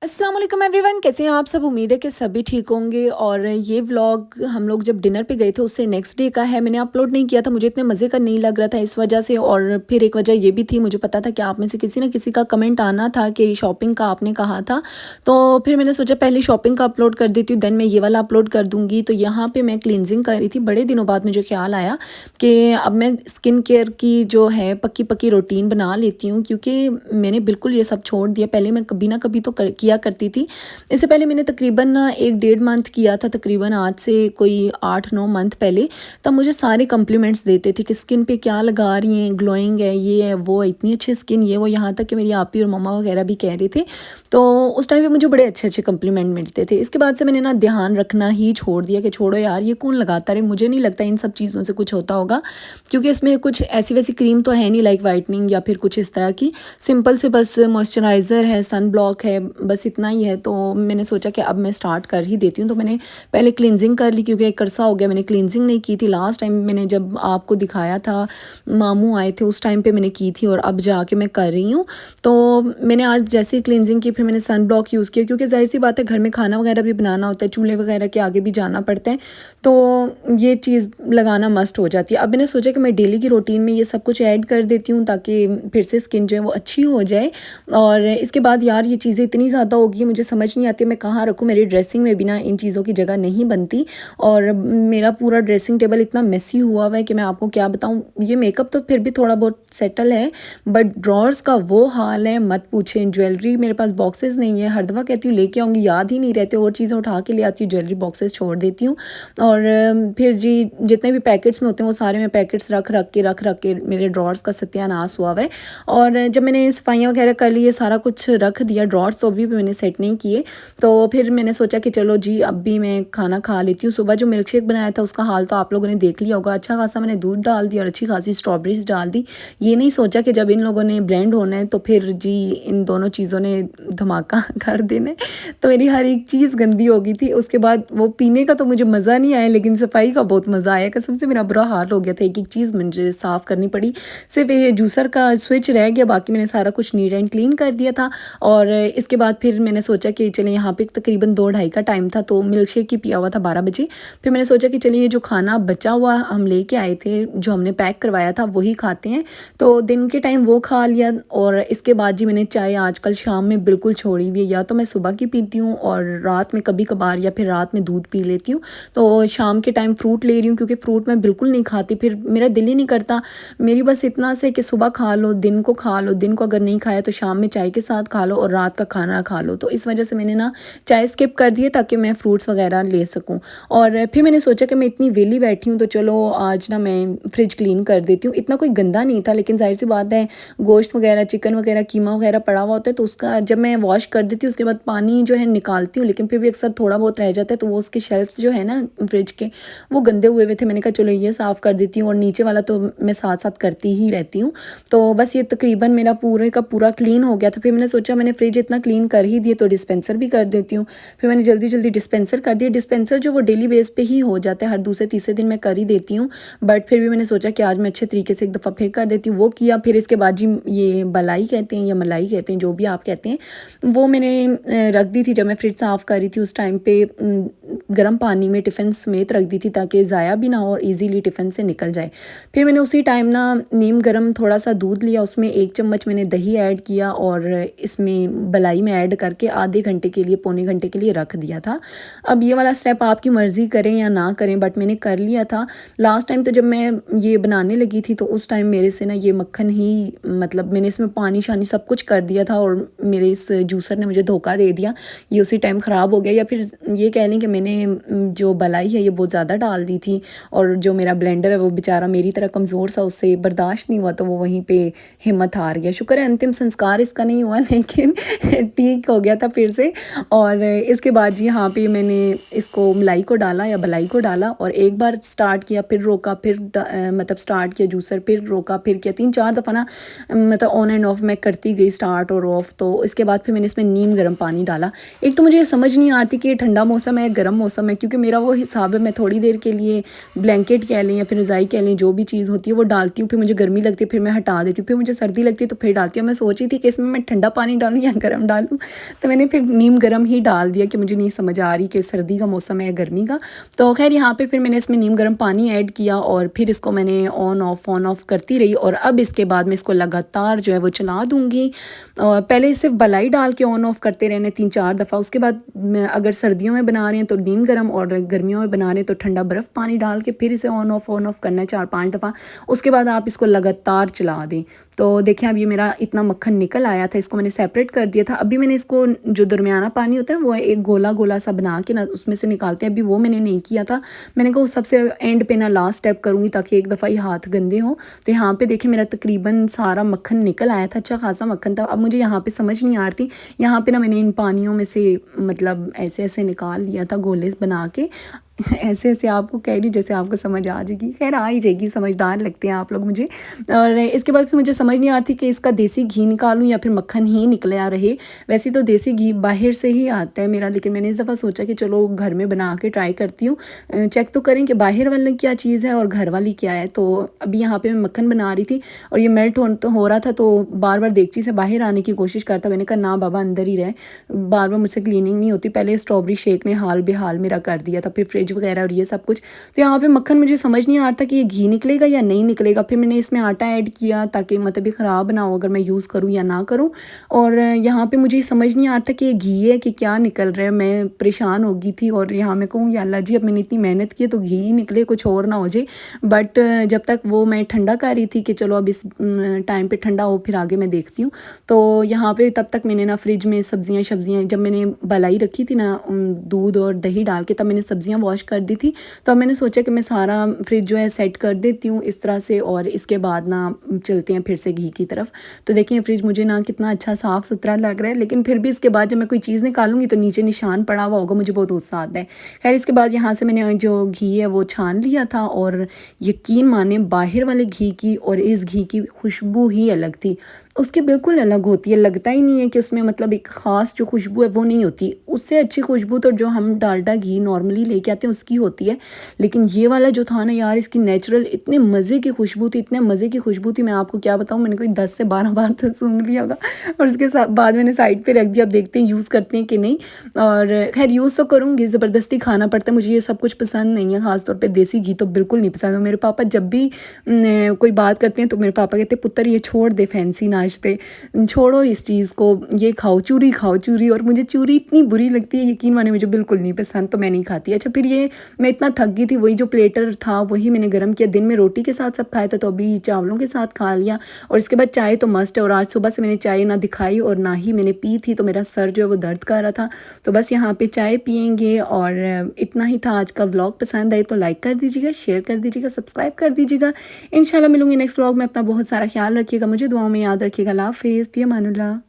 अस्सलाम वालेकुम एवरीवन, कैसे हैं आप सब। उम्मीद है कि सभी ठीक होंगे। और ये व्लॉग हम लोग जब डिनर पे गए थे उससे नेक्स्ट डे का है। मैंने अपलोड नहीं किया था, मुझे इतने मज़े का नहीं लग रहा था इस वजह से। और फिर एक वजह ये भी थी, मुझे पता था कि आप में से किसी ना किसी का कमेंट आना था कि शॉपिंग का आपने कहा था। तो फिर मैंने सोचा पहले शॉपिंग का अपलोड कर देती हूँ, देन मैं ये वाला अपलोड कर दूँगी। तो यहाँ पर मैं क्लिनजिंग कर रही थी, बड़े दिनों बाद मुझे ख्याल आया कि अब मैं स्किन केयर की जो है पक्की पक्की रूटीन बना लेती हूँ, क्योंकि मैंने बिल्कुल ये सब छोड़ दिया। पहले मैं कभी ना कभी तो किया करती थी। इससे पहले मैंने तकरीबन ना 1 डेढ़ मंथ किया था, तकरीबन आज से कोई 8-9 मंथ पहले। तब मुझे सारे कॉम्प्लीमेंट्स देते थे कि स्किन पे क्या लगा रही हैं, ग्लोइंग है, ये है, वो है, इतनी अच्छी स्किन, ये वो। यहाँ तक कि मेरी आपी और मम्मा वगैरह भी कह रहे थे। तो उस टाइम पे मुझे बड़े अच्छे-अच्छे कॉम्प्लीमेंट मिलते थे। इसके बाद से मैंने ना ध्यान रखना ही छोड़ दिया कि छोड़ो यार, ये कौन लगाता रहे। मुझे नहीं लगता इन सब चीज़ों से कुछ होता होगा, क्योंकि इसमें कुछ ऐसी वैसी क्रीम तो है नहीं लाइक वाइटनिंग या फिर कुछ इस तरह की। सिंपल से बस मॉइस्चराइज़र है, सन ब्लॉक है, बस इतना ही है। तो मैंने सोचा कि अब मैं स्टार्ट कर ही देती हूँ। तो मैंने पहले क्लींजिंग कर ली, क्योंकि एक अरसा हो गया मैंने क्लींजिंग नहीं की थी। लास्ट टाइम मैंने जब आपको दिखाया था, मामू आए थे, उस टाइम पे मैंने की थी और अब जाके मैं कर रही हूँ। तो मैंने आज जैसे ही क्लींजिंग की, फिर मैंने सन ब्लॉक यूज़ किया, क्योंकि ज़ाहिर सी बात है घर में खाना वगैरह भी बनाना होता है, चूल्हे वगैरह के आगे भी जाना पड़ता है। तो ये चीज़ लगाना मस्ट हो जाती है। अब मैंने सोचा कि मैं डेली की रूटीन में ये सब कुछ ऐड कर देती हूँ, ताकि फिर से स्किन जो है वो अच्छी हो जाए। और इसके बाद यार ये चीज़ें इतनी ज़्यादा होगी, मुझे समझ नहीं आती मैं कहाँ रखूँ। मेरी ड्रेसिंग में भी ना इन चीज़ों की जगह नहीं बनती, और मेरा पूरा ड्रेसिंग टेबल इतना मेसी हुआ हुआ है कि मैं आपको क्या बताऊँ। ये मेकअप तो फिर भी थोड़ा बहुत सेटल है, बट ड्रॉर्स का वो हाल है, मत पूछें। ज्वेलरी मेरे पास बॉक्सेस नहीं है, हर दफ़ा कहती हूँ लेके आऊँगी, याद ही नहीं रहते, और चीज़ें उठा के ले आती हूँ, ज्वेलरी बॉक्सेस छोड़ देती हूँ। और फिर जी जितने भी पैकेट्स में होते हैं वो सारे मैं पैकेट्स रख के मेरे ड्रॉर्स का सत्यानाश हुआ हुआ है। और जब मैंने सफाइयाँ वगैरह कर ली, ये सारा कुछ रख दिया, ड्रॉर्स तो अभी भी मैंने सेट नहीं किए। तो फिर मैंने सोचा कि चलो जी अब भी मैं खाना खा लेती हूँ। सुबह जो मिल्क शेक बनाया था उसका हाल तो आप लोगों ने देख लिया होगा। अच्छा खासा मैंने दूध डाल दिया और अच्छी खासी स्ट्रॉबेरीज डाल दी। ये नहीं सोचा कि जब इन लोगों ने ब्लेंड होना है तो फिर जी इन दोनों चीज़ों ने धमाका कर देना है। तो मेरी हर एक चीज़ गंदी हो गई थी। उसके बाद वो पीने का तो मुझे मज़ा नहीं आया, लेकिन सफाई का बहुत मज़ा आया। कसम से मेरा बुरा हाल हो गया था, एक एक चीज़ मुझे साफ़ करनी पड़ी। सिर्फ ये जूसर का स्विच रह गया, बाकी मैंने सारा कुछ नीट एंड क्लीन कर दिया था। और इसके बाद फिर मैंने सोचा कि चलिए, यहाँ पे तकरीबन 2 ढाई का टाइम था, तो मिल्क शेक ही पिया हुआ था 12 बजे। फिर मैंने सोचा कि चलिए, ये जो खाना बचा हुआ हम लेके आए थे, जो हमने पैक करवाया था, वही खाते हैं। तो दिन के टाइम वो खा लिया। और इसके बाद जी मैंने चाय आजकल शाम में बिल्कुल छोड़ी हुई है। या तो मैं सुबह की पीती हूँ और रात में कभी कभार, या फिर रात में दूध पी लेती हूँ। तो शाम के टाइम फ्रूट ले रही हूँ, क्योंकि फ्रूट मैं बिल्कुल नहीं खाती, फिर मेरा दिल ही नहीं करता। मेरी बस इतना से कि सुबह खा लो, दिन को खा लो, दिन को अगर नहीं खाया तो शाम में चाय के साथ खा लो, और रात का खाना खा लो। तो इस वजह से मैंने ना चाय स्किप कर दी है, ताकि मैं फ्रूट्स वगैरह ले सकूं। और फिर मैंने सोचा कि मैं इतनी वेली बैठी हूँ, तो चलो आज ना मैं फ्रिज क्लीन कर देती हूँ। इतना कोई गंदा नहीं था, लेकिन जाहिर सी बात है, गोश्त वगैरह, चिकन वगैरह, कीमा वगैरह पड़ा हुआ होता है, तो उसका जब मैं वॉश कर देती हूँ उसके बाद पानी जो है निकालती हूँ, लेकिन फिर भी अक्सर थोड़ा बहुत रह जाता है। तो वो उसके शेल्फ्स जो है ना फ्रिज के, वो गंदे हुए हुए थे। मैंने कहा चलो ये साफ़ कर देती हूँ, और नीचे वाला तो मैं साथ साथ करती ही रहती हूँ। तो बस ये तकरीबन मेरा पूरे का पूरा क्लीन हो गया था। फिर मैंने सोचा मैंने फ्रिज इतना क्लीन कर ही दिए, तो डिस्पेंसर भी कर देती हूँ। फिर मैंने जल्दी जल्दी डिस्पेंसर कर दिया। डिस्पेंसर जो वो डेली बेस पे ही हो जाता है, हर दूसरे तीसरे दिन मैं कर ही देती हूँ, बट फिर भी मैंने सोचा कि आज मैं अच्छे तरीके से एक दफ़ा फिर कर देती हूँ। वो किया। फिर इसके बाद जी ये बलाई कहते हैं या मलाई कहते हैं, जो भी आप कहते हैं, वो मैंने रख दी थी। जब मैं फ्रिज साफ़ कर रही थी उस टाइम पे गर्म पानी में टिफ़िन समेत रख दी थी, ताकि ज़ाया भी ना हो और ईज़िली टिफ़िन से निकल जाए। फिर मैंने उसी टाइम ना नीम गर्म थोड़ा सा दूध लिया, उसमें 1 चम्मच मैंने दही ऐड किया, और इसमें बलाई में ऐड करके आधे घंटे के लिए, पौने घंटे के लिए रख दिया था। अब ये वाला स्टेप आपकी मर्ज़ी करें या ना करें, बट मैंने कर लिया था। लास्ट टाइम तो जब मैं ये बनाने लगी थी, तो उस टाइम मेरे से ना ये मक्खन ही, मतलब मैंने इसमें पानी शानी सब कुछ कर दिया था, और मेरे इस जूसर ने मुझे धोखा दे दिया। ये उसी टाइम ख़राब हो गया, या फिर ये कह लें कि मैंने जो बलाई है ये बहुत ज़्यादा डाल दी थी, और जो मेरा ब्लेंडर है वो बेचारा मेरी तरह कमज़ोर सा, उससे बर्दाश्त नहीं हुआ, तो वो वहीं पे हिम्मत हार गया। शुक्र है अंतिम संस्कार इसका नहीं हुआ, लेकिन ठीक हो गया था फिर से। और इसके बाद जी यहाँ पे मैंने इसको मलाई को डाला या बलाई को डाला, और एक बार स्टार्ट किया, फिर रोका, फिर मतलब स्टार्ट किया जूसर, फिर रोका, फिर किया, 3-4 दफ़ा ना, मतलब ऑन एंड ऑफ मैं करती गई, स्टार्ट और ऑफ। तो इसके बाद फिर मैंने इसमें नीम गर्म पानी डाला। एक तो मुझे ये समझ नहीं आती कि ये ठंडा मौसम है, गर्म मौसम है, क्योंकि मेरा वो हिसाब है, मैं थोड़ी देर के लिए ब्लैंकेट कह लें या फिर रज़ाई कह लें, जो भी चीज़ होती है वो डालती हूँ, फिर मुझे गर्मी लगती है, फिर मैं हटा देती हूँ, फिर मुझे सर्दी लगती है तो फिर डालती हूँ। मैं सोच रही थी कि इसमें मैं ठंडा पानी डालूँ या गर्म डालूँ, तो मैंने फिर नीम गर्म ही डाल दिया कि मुझे नहीं समझ आ रही कि सर्दी का मौसम है या गर्मी का। तो खैर यहाँ पे फिर मैंने इसमें नीम गर्म पानी ऐड किया और फिर इसको मैंने ऑन ऑफ करती रही, और अब इसके बाद मैं इसको लगातार जो है वो चला दूँगी। और पहले सिर्फ मलाई डाल के ऑन ऑफ करते रहने 3-4 दफ़ा, उसके बाद अगर सर्दियों में बना रहे हैं तो नीम गर्म, और गर्मियों में बना रहे हैं तो ठंडा बर्फ़ पानी डाल के फिर इसे ऑन ऑफ करना है 4-5 दफ़ा। उसके बाद आप इसको लगातार चला दें। तो देखिए अब ये मेरा इतना मक्खन निकल आया था, इसको मैंने सेपरेट कर दिया था। अभी मैंने इसको जो दरमियाना पानी होता है वो एक गोला गोला सा बना के ना उसमें से निकालते हैं, अभी वो मैंने नहीं किया था। मैंने कहा सबसे एंड पे ना लास्ट स्टेप करूँगी ताकि एक दफ़ा ही हाथ गंदे हों। तो यहाँ पे देखिए मेरा तकरीबन सारा मक्खन निकल आया था, अच्छा खासा मक्खन था। अब मुझे यहाँ पे समझ नहीं आ रही थी, यहाँ पे ना मैंने इन पानियों में से मतलब ऐसे ऐसे निकाल लिया था गोले बना के, ऐसे ऐसे आपको कह रही हूँ जैसे आपको समझ आ जाएगी, खैर आ ही जाएगी, समझदार लगते हैं आप लोग मुझे। और इसके बाद फिर मुझे समझ नहीं आ रही थी कि इसका देसी घी निकालूं या फिर मक्खन ही निकला रहे। वैसे तो देसी घी बाहर से ही आता है मेरा, लेकिन मैंने इस दफ़ा सोचा कि चलो घर में बना के ट्राई करती हूँ, चेक तो करें कि बाहर वाली क्या चीज़ है और घर वाली क्या है। तो अभी यहाँ पर मैं मक्खन बना रही थी और ये मेल्ट हो रहा था, तो बार बार देगची से बाहर आने की कोशिश करता। मैंने कहा ना बाबा अंदर ही रहे, बार बार मुझसे क्लीनिंग नहीं होती। पहले स्ट्रॉबेरी शेक ने हाल बेहाल मेरा कर दिया था, फिर फ्रिज वगैरह और ये सब कुछ। तो यहाँ पे मक्खन मुझे समझ नहीं आ रहा था कि ये घी निकलेगा या नहीं निकलेगा। फिर मैंने इसमें आटा ऐड किया ताकि मतलब ये ख़राब ना हो अगर मैं यूज़ करूँ या ना करूँ। और यहाँ पे मुझे समझ नहीं आ रहा था कि ये घी है कि क्या निकल रहा है, मैं परेशान हो गई थी। और यहाँ मैं कहूँ या अल्लाह जी, अब मैंने इतनी मेहनत की है तो घी निकले, कुछ और ना हो जाए। बट जब तक वो मैं ठंडा कर रही थी कि चलो अब इस टाइम पर ठंडा हो फिर आगे मैं देखती हूँ। तो यहाँ पर तब तक मैंने ना फ्रिज में सब्जियाँ जब मैंने बलाई रखी थी ना दूध और दही डाल के, तब मैंने सब्जियाँ वॉश कर दी थी। तो अब मैंने सोचा कि मैं सारा फ्रिज जो है सेट कर देती हूँ इस तरह से, और इसके बाद ना चलते हैं फिर से घी की तरफ। तो देखिए फ्रिज मुझे ना कितना अच्छा साफ़ सुथरा लग रहा है, लेकिन फिर भी इसके बाद जब मैं कोई चीज़ निकालूंगी तो नीचे निशान पड़ा हुआ होगा, मुझे बहुत गुस्सा आता है। खैर इसके बाद यहाँ से मैंने जो घी है वो छान लिया था, और यकीन माने बाहर वाले घी की और इस घी की खुशबू ही अलग थी, उसकी बिल्कुल अलग होती है। लगता ही नहीं है कि उसमें मतलब एक ख़ास जो खुशबू है वो नहीं होती, उससे अच्छी खुशबू तो जो हम डालडा घी नॉर्मली लेके आते हैं उसकी होती है। लेकिन ये वाला जो था ना यार, इसकी नेचुरल इतने मज़े की खुशबू थी, इतने मज़े की खुशबू थी, मैं आपको क्या बताऊँ। मैंने कोई 10 से 12 बार तो सूंघ लिया होगा, और उसके बाद मैंने साइड पे रख दिया। अब देखते हैं यूज़ करते हैं कि नहीं। और खैर यूज़ तो करूँगी, ज़बरदस्ती खाना पड़ता है, मुझे ये सब कुछ पसंद नहीं है। ख़ासतौर पर देसी घी तो बिल्कुल नहीं पसंद है। मेरे पापा जब भी कोई बात करते हैं तो मेरे पापा कहते हैं पुत्र ये छोड़ दे फैंसी नाश्ते, छोड़ो इस चीज़ को, ये खाओ चूरी। और मुझे चूरी इतनी बुरी लगती है, यकीन माने मुझे बिल्कुल नहीं पसंद, तो मैं नहीं खाती। अच्छा फिर ये मैं इतना थक गई थी, वही जो प्लेटर था वही मैंने गर्म किया। दिन में रोटी के साथ सब खाया था, तो अभी चावलों के साथ खा लिया। और इसके बाद चाय तो मस्ट है, और आज सुबह से मैंने चाय ना दिखाई और ना ही मैंने पी थी, तो मेरा सर जो है वो दर्द कर रहा था। तो बस यहाँ पे चाय पियेंगे, और इतना ही था आज का व्लॉग। पसंद आए तो लाइक कर दीजिएगा, शेयर कर दीजिएगा, सब्सक्राइब कर दीजिएगा। इंशाल्लाह मिलूंगी नेक्स्ट व्लॉग में। अपना बहुत सारा ख्याल रखिएगा, मुझे दुआओं में याद रखिएगा। अल्लाह हाफ़िज़, फ़ी अमानिल्लाह।